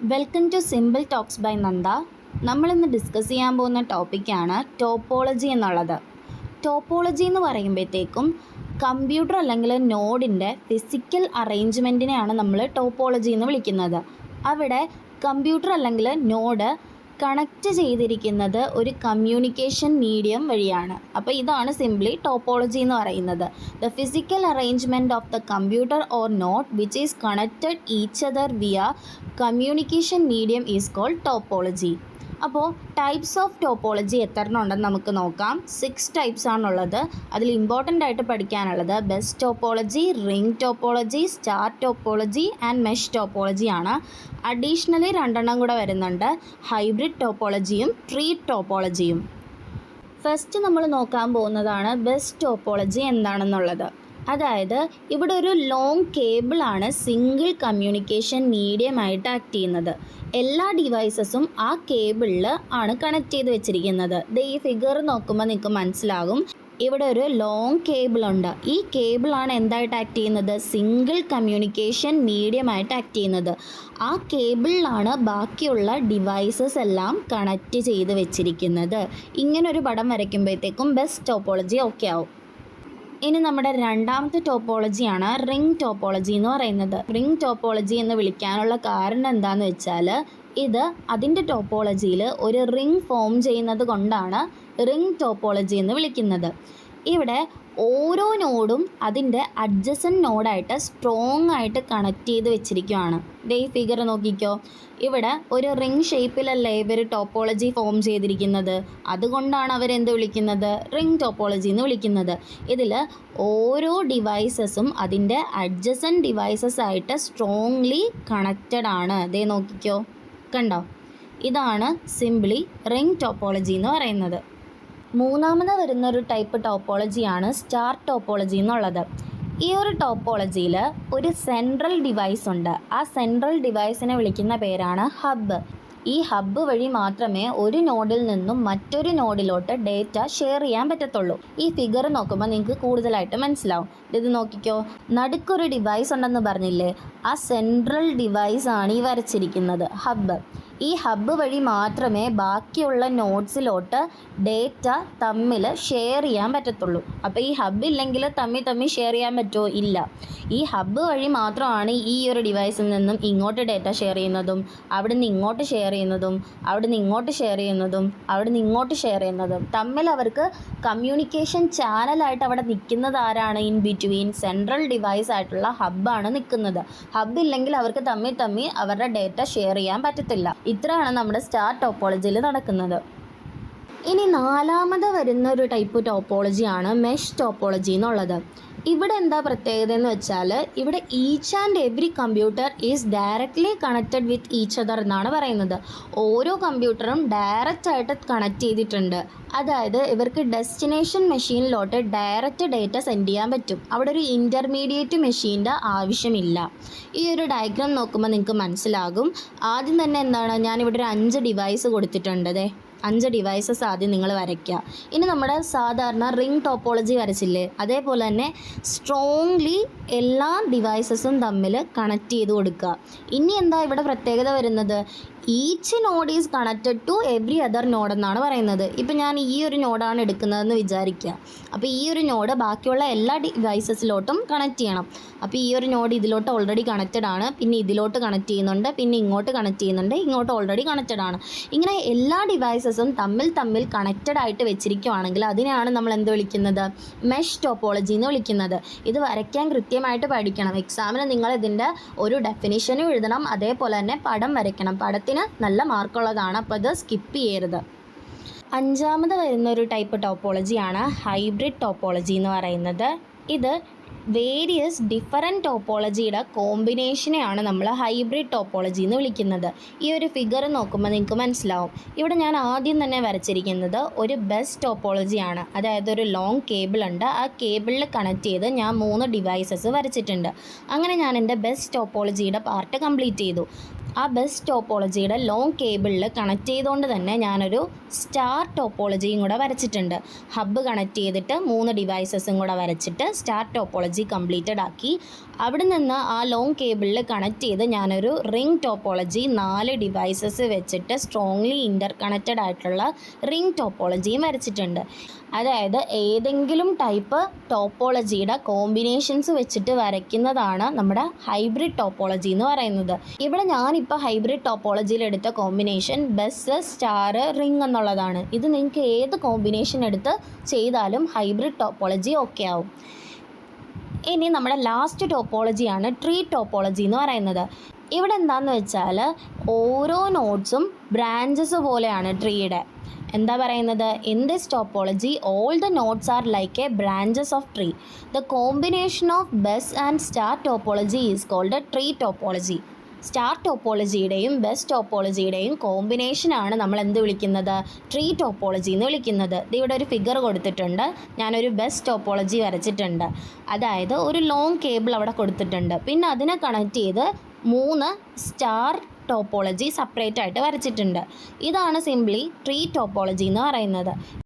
Welcome to simple talks by Nanda. നമ്മളിന്ന് discuss ചെയ്യാൻ പോകുന്ന ടോപ്പിക്കാണ് ടോപ്പോളജി എന്നുള്ളത്. ടോപ്പോളജി എന്ന് പറയുമ്പോഴത്തേക്കും കമ്പ്യൂട്ടർ അല്ലെങ്കിൽ നോഡിൻ്റെ ഫിസിക്കൽ അറേഞ്ച്മെൻറ്റിനെയാണ് നമ്മൾ ടോപ്പോളജി എന്ന് വിളിക്കുന്നത്. അവിടെ കമ്പ്യൂട്ടർ അല്ലെങ്കിൽ നോഡ് കണക്റ്റ് ചെയ്തിരിക്കുന്നത് ഒരു കമ്മ്യൂണിക്കേഷൻ മീഡിയം വഴിയാണ്. അപ്പോൾ ഇതാണ് സിംപ്ലി ടോപ്പോളജി എന്ന് പറയുന്നത്. The physical arrangement of the computer or node which is connected each other via communication medium is called topology. അപ്പോൾ ടൈപ്സ് ഓഫ് ടോപ്പോളജി എത്രണ്ണം ഉണ്ടെന്ന് നമുക്ക് നോക്കാം. 6 ടൈപ്സ് ആണുള്ളത്. അതിൽ ഇമ്പോർട്ടൻ്റ് ആയിട്ട് പഠിക്കാനുള്ളത് best topology, ring topology, star topology and mesh topology ആണ്. അഡീഷണലി 2 കൂടെ വരുന്നുണ്ട്, ഹൈബ്രിഡ് ടോപ്പോളജിയും ട്രീ ടോപ്പോളജിയും. ഫസ്റ്റ് നമ്മൾ നോക്കാൻ പോകുന്നതാണ് ബെസ്റ്റ് ടോപ്പോളജി എന്താണെന്നുള്ളത്. അതായത് ഇവിടെ ഒരു ലോങ് കേബിളാണ് സിംഗിൾ കമ്മ്യൂണിക്കേഷൻ മീഡിയമായിട്ട് ആക്ട് ചെയ്യുന്നത്. എല്ലാ ഡിവൈസസും ആ കേബിളിൽ ആണ് കണക്ട് ചെയ്ത് വെച്ചിരിക്കുന്നത്. ഈ ഫിഗർ നോക്കുമ്പോൾ നിങ്ങൾക്ക് മനസ്സിലാകും, ഇവിടെ ഒരു ലോങ് കേബിളുണ്ട്. ഈ കേബിളാണ് എന്തായിട്ട് ആക്ട് ചെയ്യുന്നത്? സിംഗിൾ കമ്മ്യൂണിക്കേഷൻ മീഡിയമായിട്ട് ആക്ട് ചെയ്യുന്നത്. ആ കേബിളിലാണ് ബാക്കിയുള്ള ഡിവൈസസ് എല്ലാം കണക്റ്റ് ചെയ്ത് വെച്ചിരിക്കുന്നത്. ഇങ്ങനൊരു പടം വരയ്ക്കുമ്പോഴത്തേക്കും ബെസ്റ്റ് ടോപ്പോളജി ഓക്കെ ആവും. ഇനി നമ്മുടെ രണ്ടാമത്തെ ടോപ്പോളജിയാണ് റിംഗ് ടോപ്പോളജി എന്ന് പറയുന്നത്. റിംഗ് ടോപ്പോളജി എന്ന് വിളിക്കാനുള്ള കാരണം എന്താണെന്ന് വെച്ചാൽ ഇത് അതിൻ്റെ ടോപ്പോളജിയിൽ ഒരു റിംഗ് ഫോം ചെയ്യുന്നത് കൊണ്ടാണ് റിംഗ് ടോപ്പോളജി എന്ന് വിളിക്കുന്നത്. ഇവിടെ ഓരോ നോഡും അതിൻ്റെ അഡ്ജസൻറ്റ് നോഡായിട്ട് സ്ട്രോങ് ആയിട്ട് കണക്ട് ചെയ്ത് വെച്ചിരിക്കുകയാണ്. ഈ ഫിഗർ നോക്കിക്കോ, ഇവിടെ ഒരു റിംഗ് ഷേപ്പിലല്ലേ ഇവർ ടോപ്പോളജി ഫോം ചെയ്തിരിക്കുന്നത്. അതുകൊണ്ടാണ് അവരെന്ത് വിളിക്കുന്നത്? റിംഗ് ടോപ്പോളജി എന്ന് വിളിക്കുന്നത്. ഇതിൽ ഓരോ ഡിവൈസസും അതിൻ്റെ അഡ്ജസൻറ്റ് ഡിവൈസസ് ആയിട്ട് സ്ട്രോങ്ലി കണക്റ്റഡ് ആണ്. ദേ നോക്കിക്കോ, കണ്ടോ? ഇതാണ് സിംപ്ലി റിംഗ് ടോപ്പോളജി എന്ന് പറയുന്നത്. മൂന്നാമത് വരുന്നൊരു ടൈപ്പ് ടോപ്പോളജിയാണ് സ്റ്റാർ ടോപ്പോളജി എന്നുള്ളത്. ഈ ഒരു ടോപ്പോളജിയിൽ ഒരു സെൻട്രൽ ഡിവൈസ് ഉണ്ട്. ആ സെൻട്രൽ ഡിവൈസിനെ വിളിക്കുന്ന പേരാണ് ഹബ്ബ്. ഈ ഹബ്ബ് വഴി മാത്രമേ ഒരു നോഡിൽ നിന്നും മറ്റൊരു നോഡിലോട്ട് ഡേറ്റ ഷെയർ ചെയ്യാൻ പറ്റത്തുള്ളൂ. ഈ ഫിഗർ നോക്കുമ്പോൾ നിങ്ങൾക്ക് കൂടുതലായിട്ട് മനസ്സിലാവും. ഇത് നോക്കിക്കോ, നടുക്കൊരു ഡിവൈസ് ഉണ്ടെന്ന് പറഞ്ഞില്ലേ, ആ സെൻട്രൽ ഡിവൈസ് ആണ് ഈ വരച്ചിരിക്കുന്നത്, ഹബ്ബ്. ഈ ഹബ്ബ് വഴി മാത്രമേ ബാക്കിയുള്ള നോഡ്സിലോട്ട് ഡേറ്റ തമ്മിൽ ഷെയർ ചെയ്യാൻ പറ്റത്തുള്ളൂ. അപ്പോൾ ഈ ഹബ്ബ് ഇല്ലെങ്കിൽ തമ്മിൽ ഷെയർ ചെയ്യാൻ പറ്റുമോ? ഇല്ല. ഈ ഹബ്ബ് വഴി മാത്രമാണ് ഈ ഒരു ഡിവൈസിൽ നിന്നും ഇങ്ങോട്ട് ഡേറ്റ ഷെയർ ചെയ്യുന്നതും അവിടെ നിന്ന് ഇങ്ങോട്ട് ഷെയർ ചെയ്യുന്നതും അവിടെ നിന്ന് ഇങ്ങോട്ട് ഷെയർ ചെയ്യുന്നതും അവിടെ നിന്ന് ഇങ്ങോട്ട് ഷെയർ ചെയ്യുന്നതും തമ്മിൽ അവർക്ക് കമ്മ്യൂണിക്കേഷൻ ചാനലായിട്ട് അവിടെ നിൽക്കുന്നത് ആരാണ്? ഇൻ ബിറ്റ്വീൻ സെൻട്രൽ ഡിവൈസ് ആയിട്ടുള്ള ഹബ്ബാണ് നിൽക്കുന്നത്. ഹബ്ബ് ഇല്ലെങ്കിൽ അവർക്ക് തമ്മിൽ അവരുടെ ഡേറ്റ ഷെയർ ചെയ്യാൻ പറ്റത്തില്ല. ഇത്രയാണ് നമ്മുടെ സ്റ്റാർ ടോപ്പോളജിയിൽ നടക്കുന്നത്. ഇനി നാലാമത് വരുന്ന ഒരു ടൈപ്പ് ടോപ്പോളജിയാണ് മെഷ് ടോപ്പോളജി എന്നുള്ളത്. ഇവിടെ എന്താ പ്രത്യേകത എന്ന് വെച്ചാൽ ഇവിടെ each and every computer is directly connected with each other എന്നാണ് പറയുന്നത്. ഓരോ കമ്പ്യൂട്ടറും ഡയറക്റ്റ് ആയിട്ട് കണക്ട് ചെയ്തിട്ടുണ്ട്. അതായത് ഇവർക്ക് ഡെസ്റ്റിനേഷൻ മെഷീനിലോട്ട് ഡയറക്റ്റ് ഡേറ്റ സെൻഡ് ചെയ്യാൻ പറ്റും. അവിടെ ഒരു ഇൻ്റർമീഡിയറ്റ് മെഷീൻ്റെ ആവശ്യമില്ല. ഈ ഒരു ഡയഗ്രാം നോക്കുമ്പോൾ നിങ്ങൾക്ക് മനസ്സിലാകും. ആദ്യം തന്നെ എന്താണ്, ഞാനിവിടെ ഒരു 5 ഡിവൈസ് കൊടുത്തിട്ടുണ്ട്. 5 ഡിവൈസസ് ആദ്യം നിങ്ങൾ വരയ്ക്കുക. ഇനി നമ്മുടെ സാധാരണ റിംഗ് ടോപ്പോളജി വരച്ചില്ലേ, അതേപോലെ തന്നെ സ്ട്രോങ്ലി എല്ലാ ഡിവൈസസും തമ്മിൽ കണക്ട് ചെയ്ത് കൊടുക്കുക. ഇനി എന്താ ഇവിടെ പ്രത്യേകത വരുന്നത്? Each node is connected to every other node എന്നാണ് പറയുന്നത്. ഇപ്പം ഞാൻ ഈ ഒരു നോഡാണ് എടുക്കുന്നതെന്ന് വിചാരിക്കുക. അപ്പോൾ ഈ ഒരു നോഡ് ബാക്കിയുള്ള എല്ലാ ഡിവൈസസിലോട്ടും കണക്ട് ചെയ്യണം. അപ്പോൾ ഈ ഒരു നോഡ് ഇതിലോട്ട് ഓൾറെഡി കണക്റ്റഡ് ആണ്, പിന്നെ ഇതിലോട്ട് കണക്ട് ചെയ്യുന്നുണ്ട്, പിന്നെ ഇങ്ങോട്ട് കണക്ട് ചെയ്യുന്നുണ്ട്, ഇങ്ങോട്ട് ഓൾറെഡി കണക്റ്റഡ് ആണ്. ഇങ്ങനെ എല്ലാ ഡിവൈസസും തമ്മിൽ കണക്റ്റഡ് ആയിട്ട് വെച്ചിരിക്കുകയാണെങ്കിൽ അതിനെയാണ് നമ്മൾ എന്ത് വിളിക്കുന്നത്? മെഷ് ടോപ്പോളജി എന്ന് വിളിക്കുന്നത്. ഇത് വരയ്ക്കാൻ കൃത്യമായിട്ട് പഠിക്കണം. എക്സാമിന് നിങ്ങൾ ഇതിൻ്റെ ഒരു ഡെഫിനിഷനും എഴുതണം, അതേപോലെ തന്നെ പടം വരയ്ക്കണം. പടത്തിന് നല്ല മാർക്കുള്ളതാണ്, അപ്പോൾ ഇത് സ്കിപ്പ് ചെയ്യരുത്. അഞ്ചാമത് വരുന്നൊരു ടൈപ്പ് ടോപ്പോളജിയാണ് ഹൈബ്രിഡ് ടോപ്പോളജി എന്ന് പറയുന്നത്. ഇത് വേരിയസ് ഡിഫറൻറ്റ് ടോപ്പോളജിയുടെ കോമ്പിനേഷനെയാണ് നമ്മൾ ഹൈബ്രിഡ് ടോപ്പോളജി എന്ന് വിളിക്കുന്നത്. ഈ ഒരു ഫിഗർ നോക്കുമ്പോൾ നിങ്ങൾക്ക് മനസ്സിലാവും. ഇവിടെ ഞാൻ ആദ്യം തന്നെ വരച്ചിരിക്കുന്നത് ഒരു ബെസ്റ്റ് ടോപ്പോളജിയാണ്. അതായത് ഒരു ലോങ് കേബിൾ ഉണ്ട്. ആ കേബിളിൽ കണക്ട് ചെയ്ത് ഞാൻ 3 ഡിവൈസസ് വരച്ചിട്ടുണ്ട്. അങ്ങനെ ഞാൻ എൻ്റെ ബെസ്റ്റ് ടോപ്പോളജിയുടെ പാർട്ട് കംപ്ലീറ്റ് ചെയ്തു. ആ ബസ് ടോപ്പോളജിയുടെ ലോങ് കേബിളിൽ കണക്ട് ചെയ്തുകൊണ്ട് തന്നെ ഞാനൊരു സ്റ്റാർ ടോപ്പോളജിയും കൂടെ വരച്ചിട്ടുണ്ട്. ഹബ്ബ് കണക്ട് ചെയ്തിട്ട് 3 ഡിവൈസസും കൂടെ വരച്ചിട്ട് സ്റ്റാർ ടോപ്പോളജി കംപ്ലീറ്റഡ് ആക്കി. അവിടെ നിന്ന് ആ ലോങ് കേബിളിൽ കണക്ട് ചെയ്ത് ഞാനൊരു റിംഗ് ടോപ്പോളജി 4 ഡിവൈസസ് വെച്ചിട്ട് സ്ട്രോങ്ലി ഇൻ്റർ കണക്റ്റഡ് ആയിട്ടുള്ള റിംഗ് ടോപ്പോളജിയും വരച്ചിട്ടുണ്ട്. അതായത് ഏതെങ്കിലും ടൈപ്പ് ടോപ്പോളജിയുടെ കോമ്പിനേഷൻസ് വെച്ചിട്ട് വരയ്ക്കുന്നതാണ് നമ്മുടെ ഹൈബ്രിഡ് ടോപ്പോളജി എന്ന് പറയുന്നത്. ഇവിടെ ഞാനിപ്പോൾ ഹൈബ്രിഡ് ടോപ്പോളജിയിൽ എടുത്ത കോമ്പിനേഷൻ ബസ് സ്റ്റാർ റിംഗ് എന്നുള്ളതാണ്. ഇത് നിങ്ങൾക്ക് ഏത് കോമ്പിനേഷൻ എടുത്ത് ചെയ്താലും ഹൈബ്രിഡ് ടോപ്പോളജി ഓക്കെ ആവും. ഇനി നമ്മുടെ ലാസ്റ്റ് ടോപ്പോളജിയാണ് ട്രീ ടോപ്പോളജി എന്ന് പറയുന്നത്. ഇവിടെ എന്താണെന്ന് വെച്ചാൽ ഓരോ നോഡ്സും ബ്രാഞ്ചസ് പോലെയാണ് ട്രീയുടെ. എന്താ പറയുന്നത്, in this topology all the nodes are like a branches of tree. The combination of bus and star topology is called tree topology. Star ടോപ്പോളജിയുടെയും ബസ് ടോപ്പോളജിയുടെയും കോമ്പിനേഷനാണ് നമ്മൾ എന്ത് വിളിക്കുന്നത്, ട്രീ ടോപ്പോളജി എന്ന് വിളിക്കുന്നത്. ഇവിടെ ഒരു ഫിഗർ കൊടുത്തിട്ടുണ്ട്. ഞാനൊരു ബസ് ടോപ്പോളജി വരച്ചിട്ടുണ്ട്. അതായത് ഒരു ലോങ് കേബിൾ അവിടെ കൊടുത്തിട്ടുണ്ട്. പിന്നെ അതിനെ കണക്ട് ചെയ്ത് 3 സ്റ്റാർ ടോപ്പോളജി സെപ്പറേറ്റ് ആയിട്ട് വരച്ചിട്ടുണ്ട്. ഇതാണ് സിംപ്ലി ട്രീ ടോപ്പോളജി എന്ന് പറയുന്നത്.